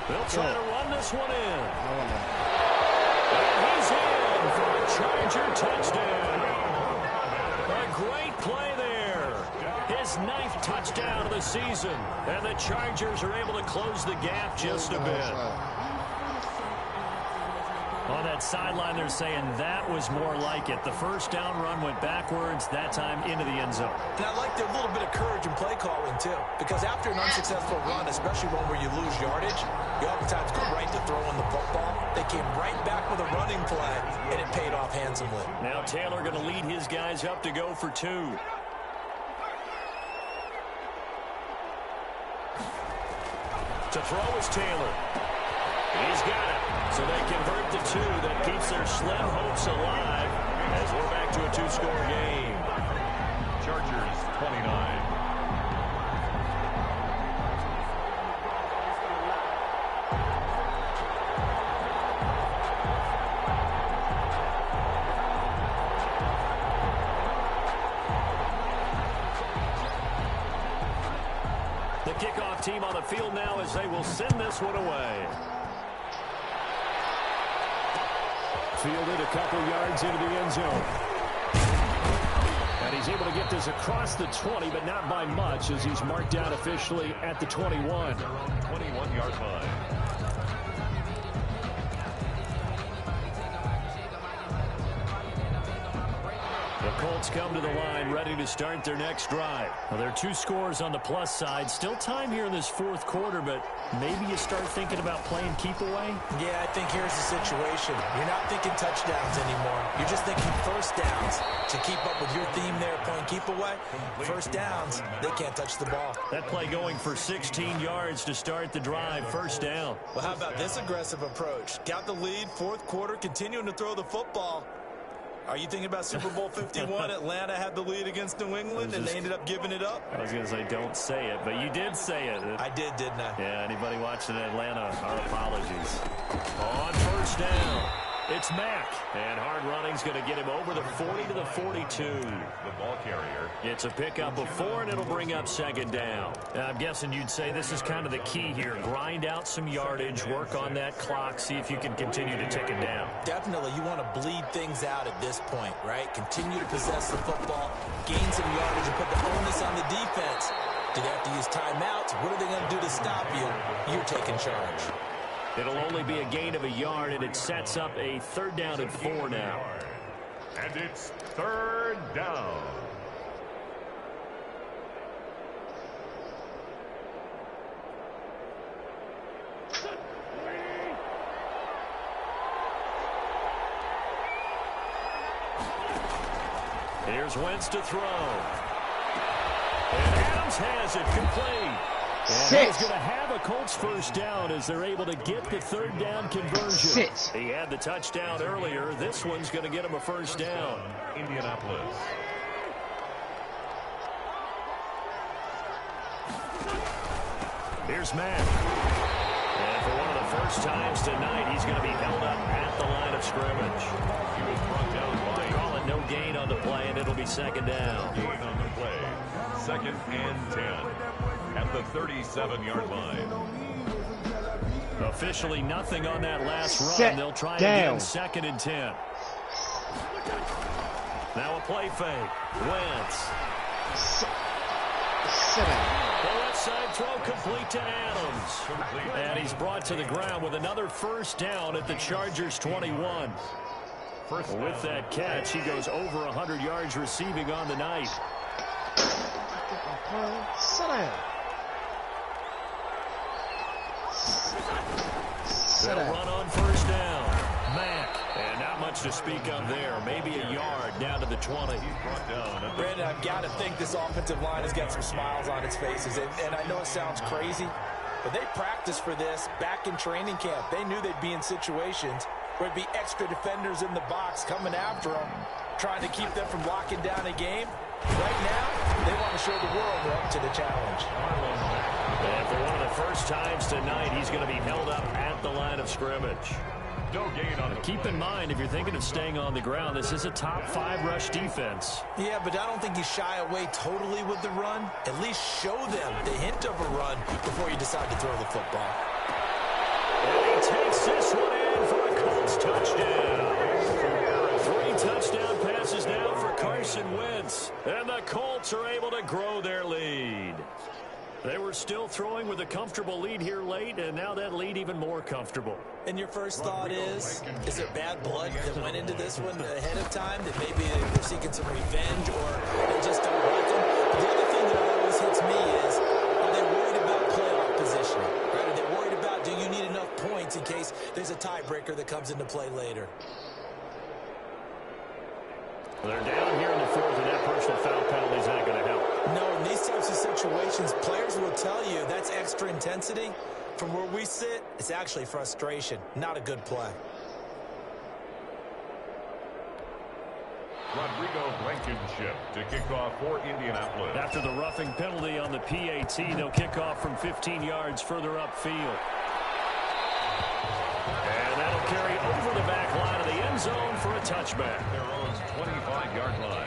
They'll try to run this one in. And he's in for a Charger touchdown. A great play there. His 9th touchdown of the season. And the Chargers are able to close the gap just a bit. On that sideline, they're saying that was more like it. The first down run went backwards, that time into the end zone. And I like their little bit of courage in play calling, too. Because after an unsuccessful run, especially one where you lose yardage, you oftentimes go right to throwing the football. They came right back with a running play, and it paid off handsomely. Now Taylor going to lead his guys up to go for 2. To throw is Taylor. He's got it. So they convert the 2 that keeps their slim hopes alive as we're back to a 2-score game. Chargers 29. The kickoff team on the field now as they will send this one away. Fielded a couple yards into the end zone. And he's able to get this across the 20, but not by much as he's marked out officially at the 21. Their own 21-yard line. The Colts come to the line ready to start their next drive. Well, there are 2 scores on the plus side. Still time here in this 4th quarter, but maybe you start thinking about playing keep away? Yeah, I think here's the situation. You're not thinking touchdowns anymore. You're just thinking first downs. To keep up with your theme there, playing keep away, first downs, they can't touch the ball. That play going for 16 yards to start the drive, first down. Well, how about this aggressive approach? Got the lead, 4th quarter, continuing to throw the football. Are you thinking about Super Bowl 51? Atlanta had the lead against New England, and they ended up giving it up? I was going to say, don't say it, but you did say it. I did, didn't I? Yeah, anybody watching Atlanta, our apologies. On first down, it's Mack. And hard running's going to get him over the 40 to the 42. The ball carrier. It's a pickup of 4, and it'll bring up second down. I'm guessing you'd say this is kind of the key here. Grind out some yardage, work on that clock, see if you can continue to tick it down. Definitely, you want to bleed things out at this point, right? Continue to possess the football, gain some yardage, and put the onus on the defense. Do they have to use timeouts? What are they going to do to stop you? You're taking charge. It'll only be a gain of a yard, and it sets up a third down and 4 now. And it's third down. Here's Wentz to throw. And Adams has it complete. And he's going to have a Colts first down as they're able to get the third down conversion. He had the touchdown earlier. This one's going to get him a first down. Indianapolis. Here's Matt. And for one of the first times tonight, he's going to be held up at the line of scrimmage. He was brought down by... They call it no gain on the play, and it'll be second down. Gain on the play. 2nd and 10 at the 37-yard line. Officially nothing on that last run. They'll try again 2nd and 10. Now a play fake. Wentz. The left side throw complete to Adams. And he's brought to the ground with another first down at the Chargers 21. With that catch, he goes over 100 yards receiving on the night. They'll run on first down. Mack. And not much to speak of there. Maybe a yard down to the 20. Brandon, I've got to think this offensive line has got some smiles on its faces. And I know it sounds crazy, but they practiced for this back in training camp. They knew they'd be in situations where there'd be extra defenders in the box coming after them, trying to keep them from locking down a game. Right now, they want to show the world they're up to the challenge. And for one of the first times tonight, he's going to be held up at the line of scrimmage. No gain on the Keep in mind, if you're thinking of staying on the ground, this is a top 5 rush defense. Yeah, but I don't think you shy away totally with the run. At least show them the hint of a run before you decide to throw the football. And he takes this one in for a Colts touchdown. 3 touchdown passes now for Carson Wentz. And the Colts are able to grow their lead. They were still throwing with a comfortable lead here late, and now that lead even more comfortable. And your first thought is there bad blood that went into this one ahead of time, that maybe they're seeking some revenge or they just don't want them? But the other thing that always hits me is, are they worried about playoff positioning? Right? Are they worried about, do you need enough points in case there's a tiebreaker that comes into play later? They're down here in the 4th, and that personal foul penalty is not going to help. No, in these types of situations, players will tell you that's extra intensity. From where we sit, it's actually frustration. Not a good play. Rodrigo Blankenship to kick off for Indianapolis. After the roughing penalty on the PAT, they'll kick off from 15 yards further upfield. And that'll carry over the back line of the end zone for a touchback. Their own 25-yard line.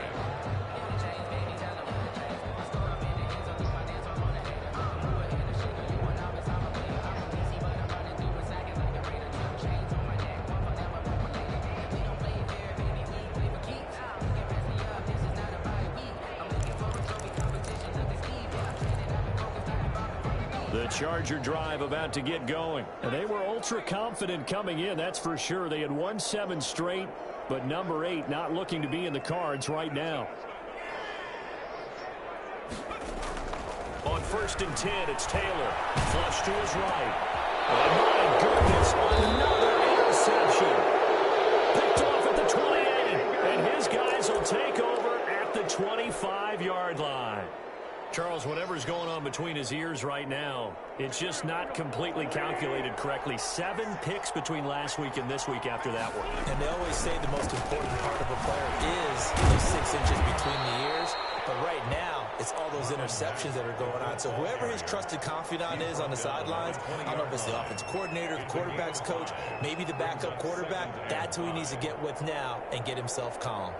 The Charger drive about to get going. And they were ultra confident coming in, that's for sure. They had won 7 straight, but number 8 not looking to be in the cards right now. On 1st and 10, it's Taylor. Flush to his right. Oh, my goodness, another interception. Picked off at the 28, and his guys will take over at the 25-yard line. Charles, whatever's going on between his ears right now, it's just not completely calculated correctly. 7 picks between last week and this week after that one. And they always say the most important part of a player is those 6 inches between the ears. But right now, it's all those interceptions that are going on. So whoever his trusted confidant is on the sidelines, I don't know if it's the offensive coordinator, the quarterback's coach, maybe the backup quarterback, that's who he needs to get with now and get himself calm.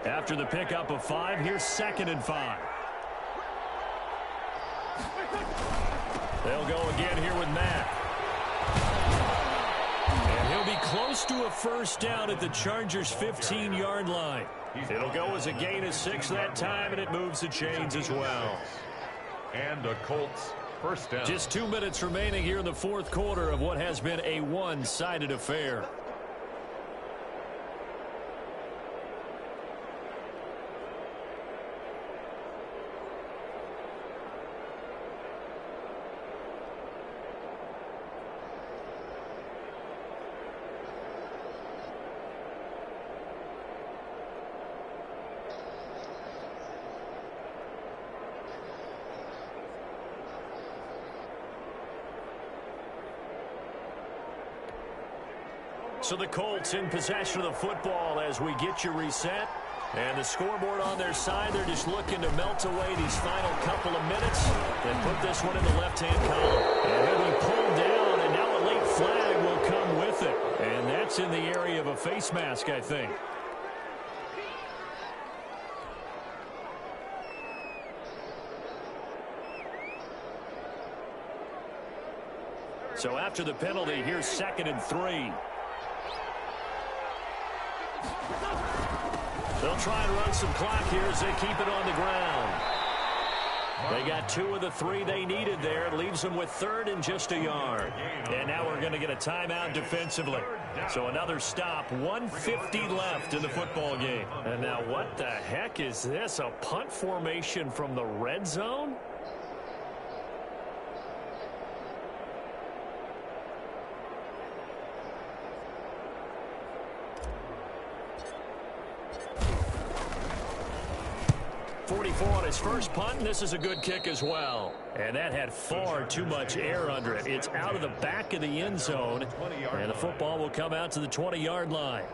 After the pickup of 5, here's 2nd and 5. They'll go again here with Matt. He'll be close to a first down at the Chargers' 15-yard line. It'll go as a gain of 6 that time, and it moves the chains as well. And a Colts first down. Just 2 minutes remaining here in the fourth quarter of what has been a one-sided affair. So the Colts in possession of the football as we get you reset. And the scoreboard on their side, they're just looking to melt away these final couple of minutes and put this one in the left-hand column. And he'll be pulled down, and now a late flag will come with it. And that's in the area of a face mask, I think. So after the penalty, here's 2nd and 3. They'll try and run some clock here as they keep it on the ground. They got 2 of the 3 they needed there. It leaves them with 3rd and just a yard. And now we're going to get a timeout defensively. So another stop, 1:50 left in the football game. And now what the heck is this? A punt formation from the red zone? On his first punt, and this is a good kick as well. And that had far too much air under it. It's out of the back of the end zone, and the football will come out to the 20-yard line.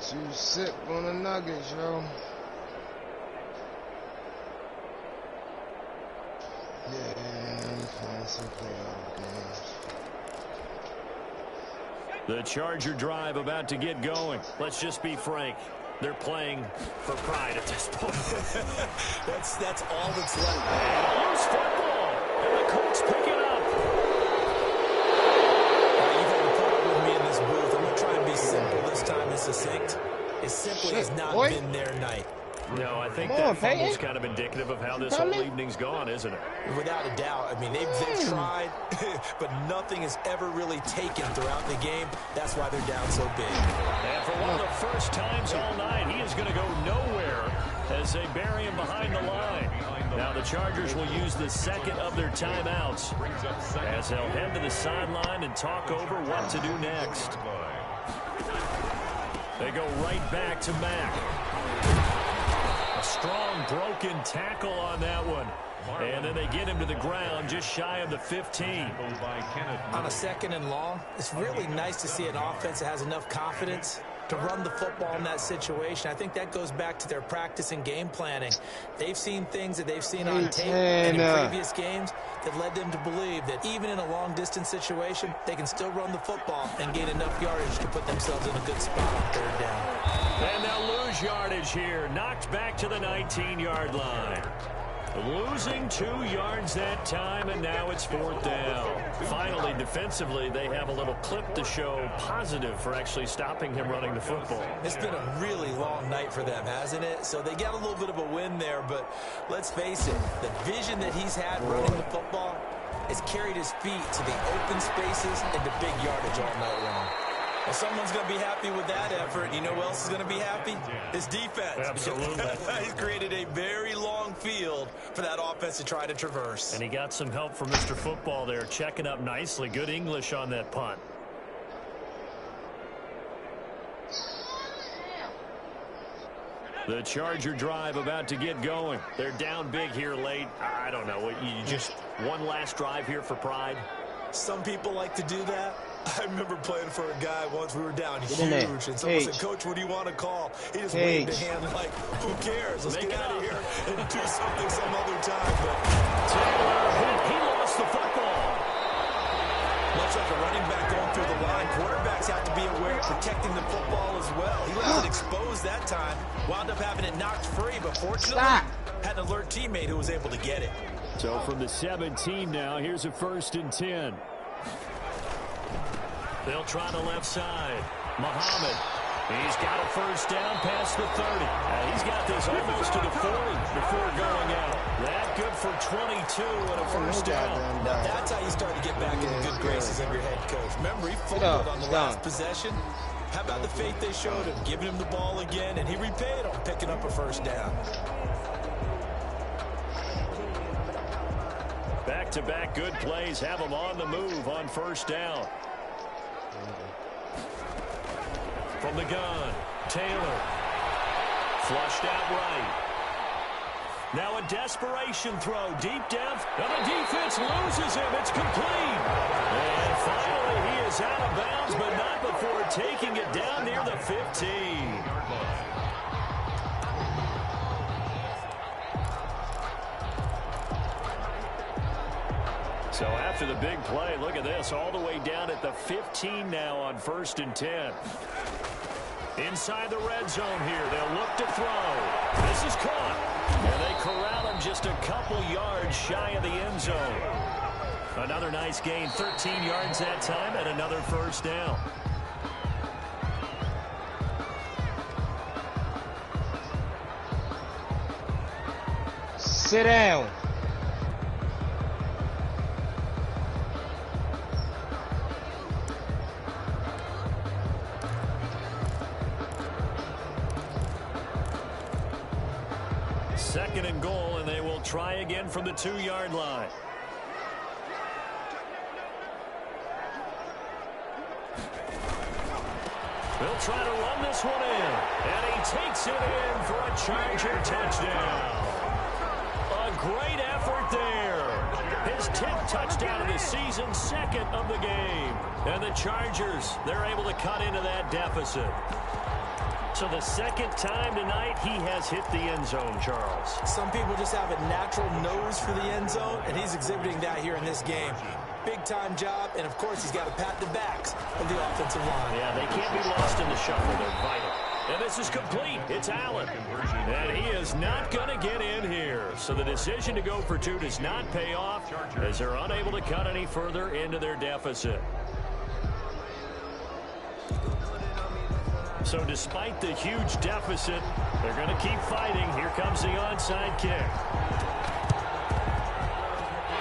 Too sick on the Nuggets, yo. Yeah, I'm playing some playoff games. The Charger drive about to get going. Let's just be frank. They're playing for pride at this point. that's all that's left. And a loose football. And the Colts pick it up. You got to put up with me in this booth. I'm going to try and be simple this time and succinct. It simply has not been their night. No, I think that fumble's kind of indicative of how this whole evening's gone, isn't it? Without a doubt. I mean, they've tried, but nothing is ever really taken throughout the game. That's why they're down so big. And for one of the first times all night, he is going to go nowhere as they bury him behind the line. Now the Chargers will use the 2nd of their timeouts as they'll head to the sideline and talk over what to do next. They go right back to Mack. A strong broken tackle on that one. And then they get him to the ground just shy of the 15. On a 2nd and long, it's really nice to see an offense that has enough confidence to run the football in that situation. I think that goes back to their practice and game planning. They've seen things that they've seen on tape and in previous games that led them to believe that even in a long-distance situation, they can still run the football and gain enough yardage to put themselves in a good spot on 3rd down. And they'll lose yardage here. Knocked back to the 19-yard line. Losing 2 yards that time, and now it's 4th down. Finally, defensively, they have a little clip to show positive for actually stopping him running the football. It's been a really long night for them, hasn't it? So they got a little bit of a win there, but let's face it, the vision that he's had running the football has carried his feet to the open spaces and to big yardage all night long. Well, someone's going to be happy with that effort. You know who else is going to be happy? His defense. Absolutely. He's created a very long field for that offense to try to traverse. And he got some help from Mr. Football there, checking up nicely. Good English on that punt. The Charger drive about to get going. They're down big here late. I don't know. You just one last drive here for pride? Some people like to do that. I remember playing for a guy once we were down huge, and someone said, "Coach, what do you want to call?" He just waved a hand like, "Who cares? Let's get out of here and do something some other time." But Taylor, he lost the football. Much like a running back going through the line, quarterbacks have to be aware of protecting the football as well. He left it exposed that time, wound up having it knocked free, but fortunately had an alert teammate who was able to get it. So from the 17 now, here's a 1st and 10. They'll try the left side. Muhammad. He's got a first down past the 30. He's got this almost to the 40 before going out. That good for 22 and a first down. That's how you start to get back in the good graces of your head coach. Remember, he fumbled on the last possession. How about the faith they showed him, giving him the ball again, and he repaid on picking up a first down. Back-to-back good plays have him on the move on first down. From the gun, Taylor. Flushed out right. Now a desperation throw deep down. And the defense loses him. It's complete. And finally he is out of bounds, but not before taking it down near the 15. So after the big play, look at this, all the way down at the 15 now on 1st and 10. Inside the red zone here, they'll look to throw. This is caught. And they corral him just a couple yards shy of the end zone. Another nice gain, 13 yards that time, and another first down. Sit down. Second and goal, and they will try again from the 2-yard line. They'll try to run this one in, and he takes it in for a Charger touchdown. A great effort there. His 10th touchdown of the season, second of the game. And the Chargers, they're able to cut into that deficit. So the second time tonight he has hit the end zone, Charles. Some people just have a natural nose for the end zone, and he's exhibiting that here in this game. Big-time job, and of course he's got to pat the backs of the offensive line. Yeah, they can't be lost in the shuffle. They're vital. And this is complete. It's Allen. And he is not going to get in here. So the decision to go for 2 does not pay off as they're unable to cut any further into their deficit. So despite the huge deficit, they're going to keep fighting. Here comes the onside kick.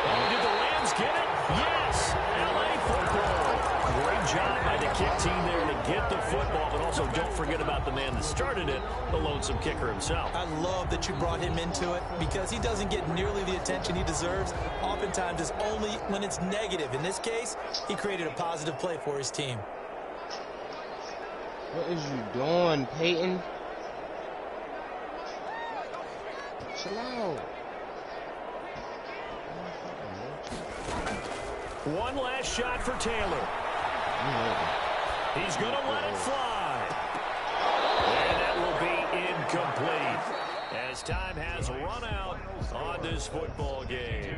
Oh, did the Rams get it? Yes! LA football. Great job by the kick team there to get the football, but also don't forget about the man that started it, the lonesome kicker himself. I love that you brought him into it because he doesn't get nearly the attention he deserves. Oftentimes it's only when it's negative. In this case, he created a positive play for his team. What is you doing, Peyton? Chill out. One last shot for Taylor. He's going to let it fly. And that will be incomplete as time has run out on this football game.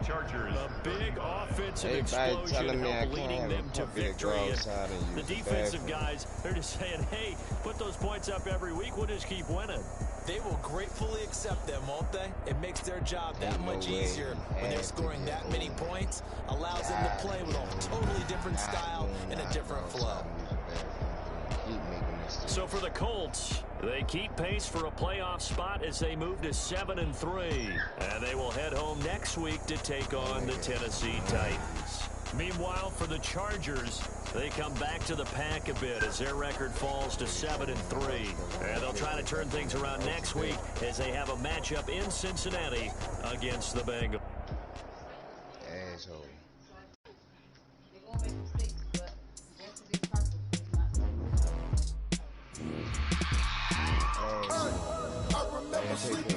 Chargers. A big offensive explosion helped leading them to victory. The defensive guys, they're just saying, hey, put those points up every week. We'll just keep winning. They will gratefully accept them, won't they? It makes their job that much easier when they're scoring that many points. Allows them to play with a totally different style and a different flow. So for the Colts, they keep pace for a playoff spot as they move to 7-3. And they will head home next week to take on the Tennessee Titans. Meanwhile, for the Chargers, they come back to the pack a bit as their record falls to 7-3. And they'll try to turn things around next week as they have a matchup in Cincinnati against the Bengals. Asshole. Take